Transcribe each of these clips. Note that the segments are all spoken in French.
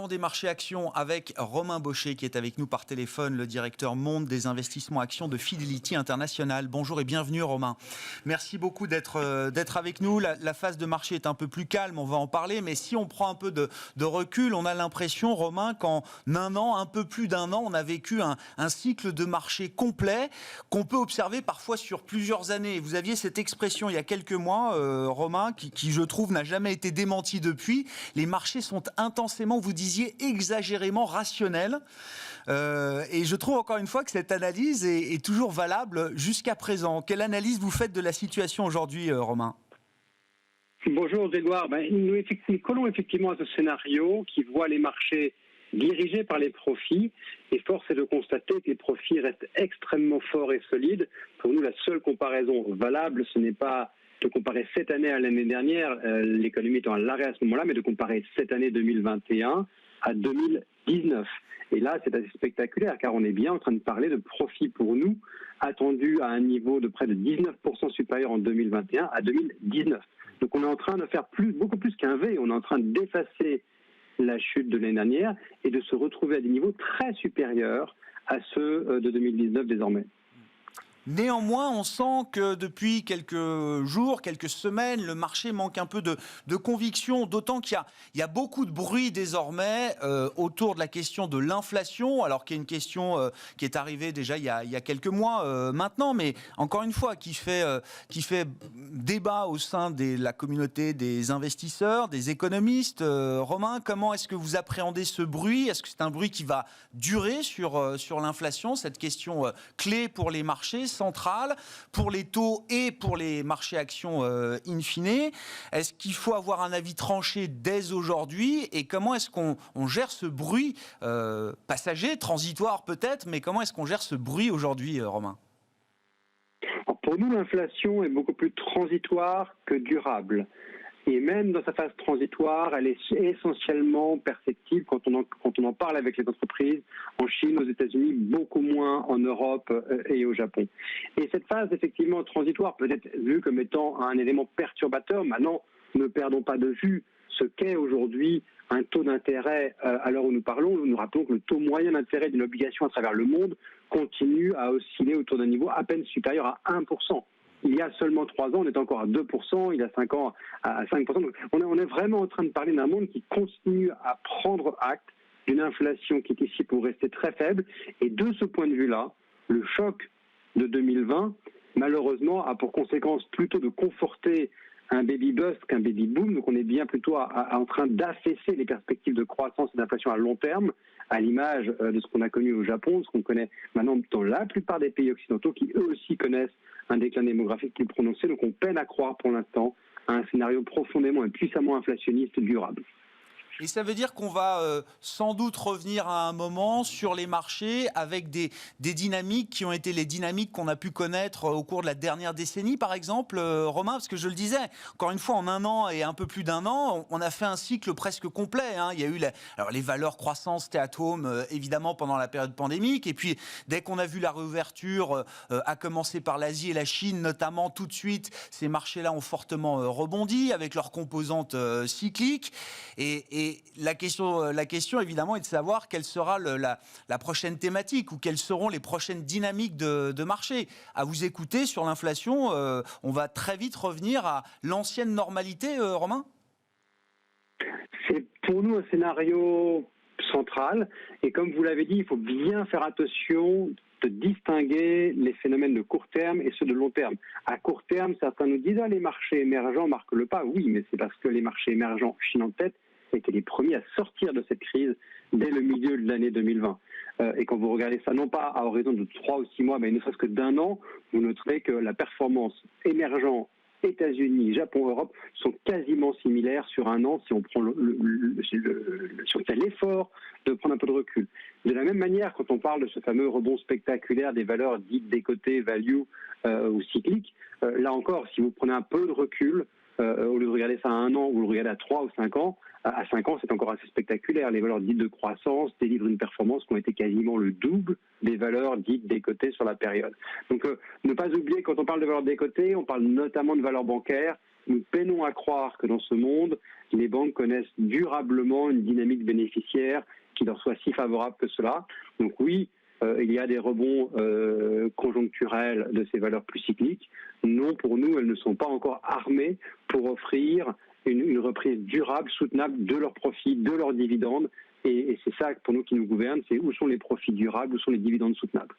des marchés actions avec Romain Baucher qui est avec nous par téléphone, le directeur monde des investissements actions de Fidelity International. Bonjour et bienvenue Romain. Merci beaucoup d'être avec nous. La phase de marché est un peu plus calme, on va en parler, mais si on prend un peu de recul, on a l'impression, Romain, qu'en un an, un peu plus d'un an, on a vécu un cycle de marché complet qu'on peut observer parfois sur plusieurs années. Vous aviez cette expression il y a quelques mois, Romain, qui je trouve n'a jamais été démentie depuis. Les marchés sont intensément, vous disiez, exagérément rationnels. Et je trouve encore une fois que cette analyse est toujours valable jusqu'à présent. Quelle analyse vous faites de la situation aujourd'hui, Romain ? Bonjour Edouard. Nous collons effectivement à ce scénario qui voit les marchés dirigés par les profits, et force est de constater que les profits restent extrêmement forts et solides. Pour nous, la seule comparaison valable, ce n'est pas de comparer cette année à l'année dernière, l'économie étant à l'arrêt à ce moment-là, mais de comparer cette année 2021 à 2019. Et là, c'est assez spectaculaire, car on est bien en train de parler de profits pour nous, attendus à un niveau de près de 19% supérieur en 2021 à 2019. Donc on est en train de faire beaucoup plus qu'un V, on est en train d'effacer la chute de l'année dernière et de se retrouver à des niveaux très supérieurs à ceux de 2019 désormais. Néanmoins, on sent que depuis quelques jours, quelques semaines, le marché manque un peu de conviction, d'autant qu'il y a beaucoup de bruit désormais autour de la question de l'inflation, alors qu'il y a une question qui est arrivée déjà il y a quelques mois maintenant, mais encore une fois, qui fait débat au sein de la communauté des investisseurs, des économistes. Romain, comment est-ce que vous appréhendez ce bruit ? Est-ce que c'est un bruit qui va durer sur l'inflation, cette question clé pour les marchés, centrale, pour les taux et pour les marchés actions in fine? Est-ce qu'il faut avoir un avis tranché dès aujourd'hui? Et comment est-ce qu'on gère ce bruit passager, transitoire peut-être, mais comment est-ce qu'on gère ce bruit aujourd'hui, Romain? Pour nous, l'inflation est beaucoup plus transitoire que durable. Et même dans sa phase transitoire, elle est essentiellement perceptible quand on en parle avec les entreprises en Chine, aux États-Unis, beaucoup moins en Europe et au Japon. Et cette phase, effectivement, transitoire peut être vue comme étant un élément perturbateur. Maintenant, ne perdons pas de vue ce qu'est aujourd'hui un taux d'intérêt à l'heure où nous parlons. Nous rappelons que le taux moyen d'intérêt d'une obligation à travers le monde continue à osciller autour d'un niveau à peine supérieur à 1%. Il y a seulement 3 ans, on est encore à 2%, il y a 5 ans à 5%. Donc on est vraiment en train de parler d'un monde qui continue à prendre acte d'une inflation qui est ici pour rester très faible. Et de ce point de vue-là, le choc de 2020, malheureusement, a pour conséquence plutôt de conforter un baby bust qu'un baby boom. Donc on est bien plutôt en train d'affaisser les perspectives de croissance et d'inflation à long terme, à l'image de ce qu'on a connu au Japon, de ce qu'on connaît maintenant dans la plupart des pays occidentaux qui eux aussi connaissent un déclin démographique plus prononcé. Donc on peine à croire pour l'instant à un scénario profondément et puissamment inflationniste durable. Et ça veut dire qu'on va sans doute revenir à un moment sur les marchés avec des dynamiques qui ont été les dynamiques qu'on a pu connaître au cours de la dernière décennie, par exemple, Romain, parce que je le disais, encore une fois, en un an et un peu plus d'un an, on a fait un cycle presque complet. Il y a eu alors les valeurs croissance stay at home, évidemment, pendant la période pandémique, et puis dès qu'on a vu la réouverture, à commencer par l'Asie et la Chine, notamment, tout de suite, ces marchés-là ont fortement rebondi avec leurs composantes cycliques. Et la question, évidemment, est de savoir quelle sera la prochaine thématique ou quelles seront les prochaines dynamiques de marché. À vous écouter sur l'inflation, on va très vite revenir à l'ancienne normalité, Romain ? C'est pour nous un scénario central. Et comme vous l'avez dit, il faut bien faire attention de distinguer les phénomènes de court terme et ceux de long terme. À court terme, certains nous disent « les marchés émergents marquent le pas ». Oui, mais c'est parce que les marchés émergents, Chine en tête, étaient les premiers à sortir de cette crise dès le milieu de l'année 2020. Et quand vous regardez ça, non pas à horizon de 3 ou 6 mois, mais ne serait-ce que d'1 an, vous noterez que la performance émergent, États-Unis, Japon, Europe, sont quasiment similaires sur un an si on prend si on fait l'effort de prendre un peu de recul. De la même manière, quand on parle de ce fameux rebond spectaculaire des valeurs dites décotées, value ou cycliques, là encore, si vous prenez un peu de recul, au lieu de regarder ça à 1 an, vous le regardez à 3 ou 5 ans, à 5 ans, c'est encore assez spectaculaire. Les valeurs dites de croissance délivrent une performance qui ont été quasiment le double des valeurs dites décotées sur la période. Donc, ne pas oublier, quand on parle de valeurs décotées, on parle notamment de valeurs bancaires, nous peinons à croire que dans ce monde, les banques connaissent durablement une dynamique bénéficiaire qui leur soit si favorable que cela. Donc oui, il y a des rebonds conjoncturels de ces valeurs plus cycliques. Non, pour nous, elles ne sont pas encore armées pour offrir une reprise durable, soutenable de leurs profits, de leurs dividendes. Et c'est ça, pour nous, qui nous gouverne, c'est où sont les profits durables, où sont les dividendes soutenables.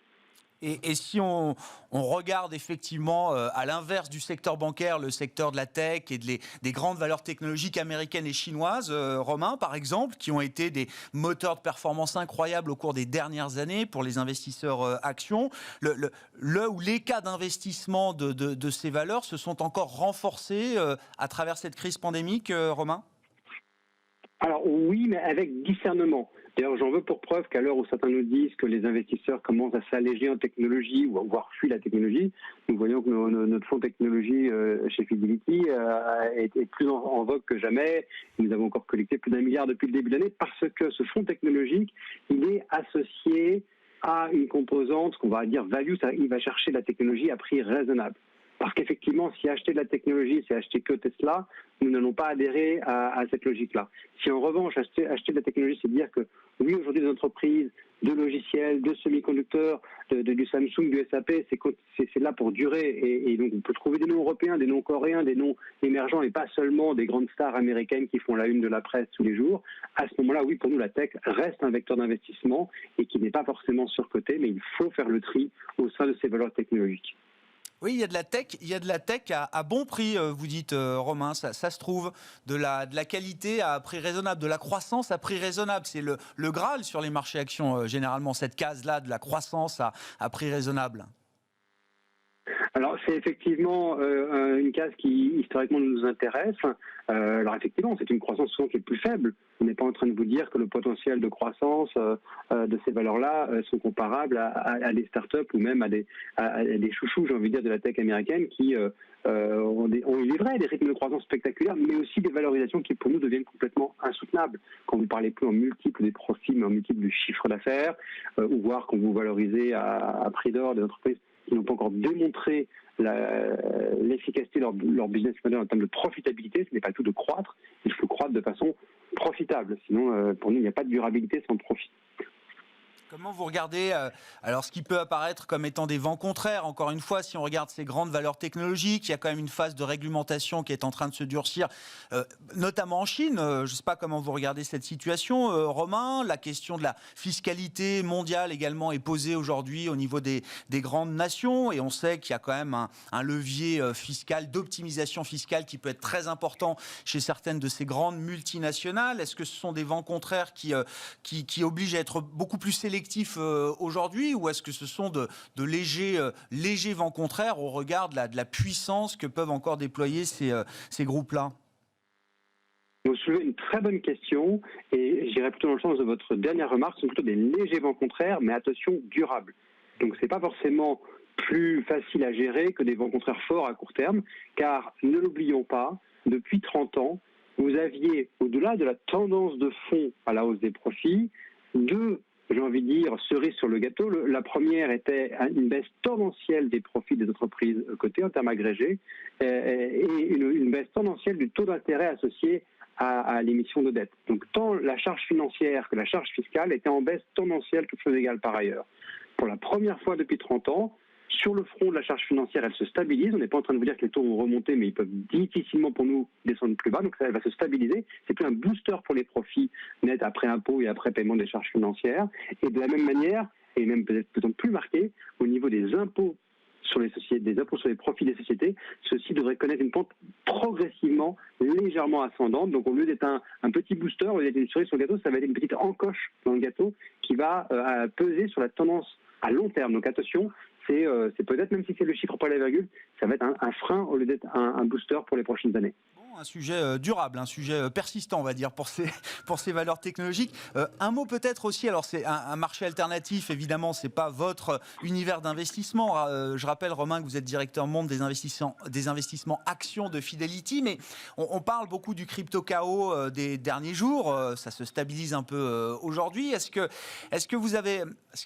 Et si on regarde effectivement à l'inverse du secteur bancaire, le secteur de la tech et des grandes valeurs technologiques américaines et chinoises, Romain par exemple, qui ont été des moteurs de performance incroyables au cours des dernières années pour les investisseurs actions, les cas d'investissement de ces valeurs se sont encore renforcés à travers cette crise pandémique, Romain ? Alors oui, mais avec discernement. D'ailleurs, j'en veux pour preuve qu'à l'heure où certains nous disent que les investisseurs commencent à s'alléger en technologie ou voire fuient la technologie, nous voyons que notre fonds technologie chez Fidelity est plus en vogue que jamais. Nous avons encore collecté plus d'1 milliard depuis le début de l'année parce que ce fonds technologique, il est associé à une composante qu'on va dire value, il va chercher la technologie à prix raisonnable. Parce qu'effectivement, si acheter de la technologie, c'est acheter que Tesla, nous n'allons pas adhérer à cette logique-là. Si en revanche, acheter de la technologie, c'est dire que oui, aujourd'hui, des entreprises de logiciels, de semi-conducteurs, du Samsung, du SAP, c'est là pour durer. Et donc, on peut trouver des noms européens, des noms coréens, des noms émergents, et pas seulement des grandes stars américaines qui font la une de la presse tous les jours. À ce moment-là, oui, pour nous, la tech reste un vecteur d'investissement et qui n'est pas forcément surcoté, mais il faut faire le tri au sein de ces valeurs technologiques. Oui, il y a de la tech à bon prix, vous dites, Romain. Ça se trouve, de la qualité à prix raisonnable, de la croissance à prix raisonnable. C'est le Graal sur les marchés actions, généralement, cette case-là de la croissance à prix raisonnable. Alors, c'est effectivement une case qui, historiquement, nous intéresse. Alors, effectivement, c'est une croissance souvent qui est plus faible. On n'est pas en train de vous dire que le potentiel de croissance de ces valeurs-là sont comparables à des startups ou même à des chouchous, j'ai envie de dire, de la tech américaine qui ont livré des rythmes de croissance spectaculaires, mais aussi des valorisations qui, pour nous, deviennent complètement insoutenables. Quand vous ne parlez plus en multiples des profits, mais en multiples du chiffre d'affaires, ou voire quand vous valorisez à prix d'or des entreprises qui n'ont pas encore démontré l'efficacité de leur business model en termes de profitabilité. Ce n'est pas tout de croître, il faut croître de façon profitable. Sinon, pour nous, il n'y a pas de durabilité sans profit. Comment vous regardez alors ce qui peut apparaître comme étant des vents contraires? Encore une fois, si on regarde ces grandes valeurs technologiques, il y a quand même une phase de réglementation qui est en train de se durcir, notamment en Chine. Je ne sais pas comment vous regardez cette situation, Romain. La question de la fiscalité mondiale également est posée aujourd'hui au niveau des grandes nations, et on sait qu'il y a quand même un levier fiscal, d'optimisation fiscale qui peut être très important chez certaines de ces grandes multinationales. Est-ce que ce sont des vents contraires qui obligent à être beaucoup plus sélectifs aujourd'hui, ou est-ce que ce sont de légers vents contraires au regard de la puissance que peuvent encore déployer ces groupes-là? Vous soulevez une très bonne question, et j'irai plutôt dans le sens de votre dernière remarque. Ce sont plutôt des légers vents contraires, mais attention, durables. Donc c'est pas forcément plus facile à gérer que des vents contraires forts à court terme, car ne l'oublions pas, depuis 30 ans, vous aviez, au-delà de la tendance de fond à la hausse des profits, j'ai envie de dire, cerise sur le gâteau. La première était une baisse tendancielle des profits des entreprises cotées en termes agrégés et une baisse tendancielle du taux d'intérêt associé à l'émission de dette. Donc tant la charge financière que la charge fiscale étaient en baisse tendancielle, toutes choses égales par ailleurs. Pour la première fois depuis 30 ans, sur le front de la charge financière, elle se stabilise. On n'est pas en train de vous dire que les taux vont remonter, mais ils peuvent difficilement pour nous descendre plus bas. Donc ça, elle va se stabiliser. C'est plus un booster pour les profits nets après impôts et après paiement des charges financières. Et de la même manière, et même peut-être plus marqué, au niveau des impôts sur les sociétés, des impôts sur les profits des sociétés, ceux-ci devraient connaître une pente progressivement, légèrement ascendante. Donc au lieu d'être un petit booster, au lieu d'être une cerise sur le gâteau, ça va être une petite encoche dans le gâteau qui va peser sur la tendance à long terme. Donc attention, c'est peut-être, même si c'est le chiffre pas la virgule, ça va être un frein au lieu d'être un booster pour les prochaines années. Un sujet durable, un sujet persistant, on va dire, pour ces valeurs technologiques. Un mot peut-être aussi, alors c'est un marché alternatif, évidemment, c'est pas votre univers d'investissement. Je rappelle, Romain, que vous êtes directeur monde des investissements actions de Fidelity, mais on parle beaucoup du crypto-chaos des derniers jours. Ça se stabilise un peu aujourd'hui. Est-ce qu'il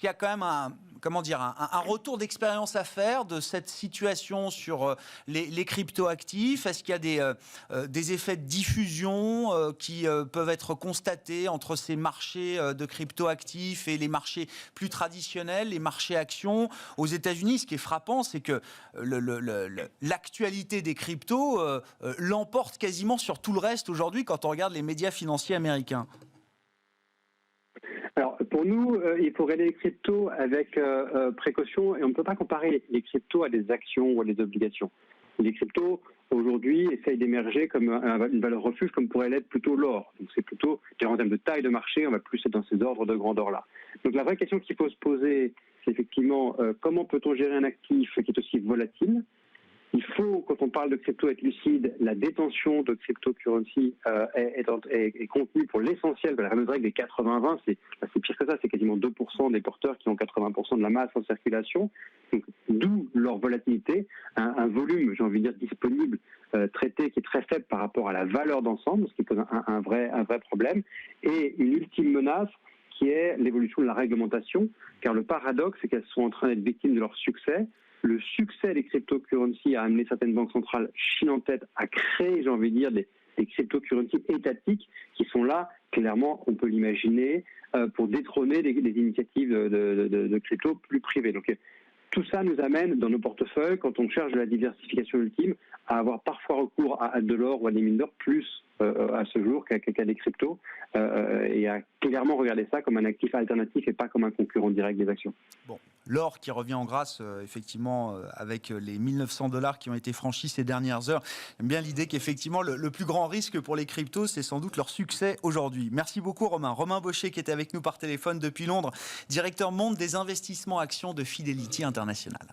y a quand même comment dire, un retour d'expérience à faire de cette situation sur les cryptoactifs? Est-ce qu'il y a des effets de diffusion qui peuvent être constatés entre ces marchés de cryptoactifs et les marchés plus traditionnels, les marchés actions? Aux États-Unis, ce qui est frappant, c'est que l'actualité des cryptos l'emporte quasiment sur tout le reste aujourd'hui quand on regarde les médias financiers américains. Alors, pour nous, il faut regarder les cryptos avec précaution et on ne peut pas comparer les cryptos à des actions ou à des obligations. Les cryptos, aujourd'hui, essayent d'émerger comme une valeur refuge, comme pourrait l'être plutôt l'or. Donc, c'est plutôt, en termes de taille de marché, on va plus être dans ces ordres de grandeur-là. Donc, la vraie question qu'il faut se poser, c'est effectivement comment peut-on gérer un actif qui est aussi volatile? Il faut, quand on parle de crypto, être lucide. La détention de cryptocurrency est contenue pour l'essentiel de la fameuse règle des 80-20. C'est pire que ça, c'est quasiment 2% des porteurs qui ont 80% de la masse en circulation. Donc, d'où leur volatilité, un volume, j'ai envie de dire, disponible, traité, qui est très faible par rapport à la valeur d'ensemble, ce qui pose un vrai problème. Et une ultime menace, qui est l'évolution de la réglementation, car le paradoxe, c'est qu'elles sont en train d'être victimes de leur succès. Le succès des cryptocurrencies a amené certaines banques centrales, Chine en tête, à créer, j'ai envie de dire, des cryptocurrencies étatiques qui sont là, clairement, on peut l'imaginer, pour détrôner des initiatives de crypto plus privées. Donc, tout ça nous amène dans nos portefeuilles, quand on cherche de la diversification ultime, à avoir parfois recours à de l'or ou à des mines d'or, plus à ce jour qu'à des cryptos, et à clairement regarder ça comme un actif alternatif et pas comme un concurrent direct des actions. Bon, l'or qui revient en grâce, effectivement, avec les 1900 $ qui ont été franchis ces dernières heures. J'aime bien l'idée qu'effectivement, le plus grand risque pour les cryptos, c'est sans doute leur succès aujourd'hui. Merci beaucoup, Romain. Romain Baucher, qui est avec nous par téléphone depuis Londres, directeur monde des investissements actions de Fidelity International.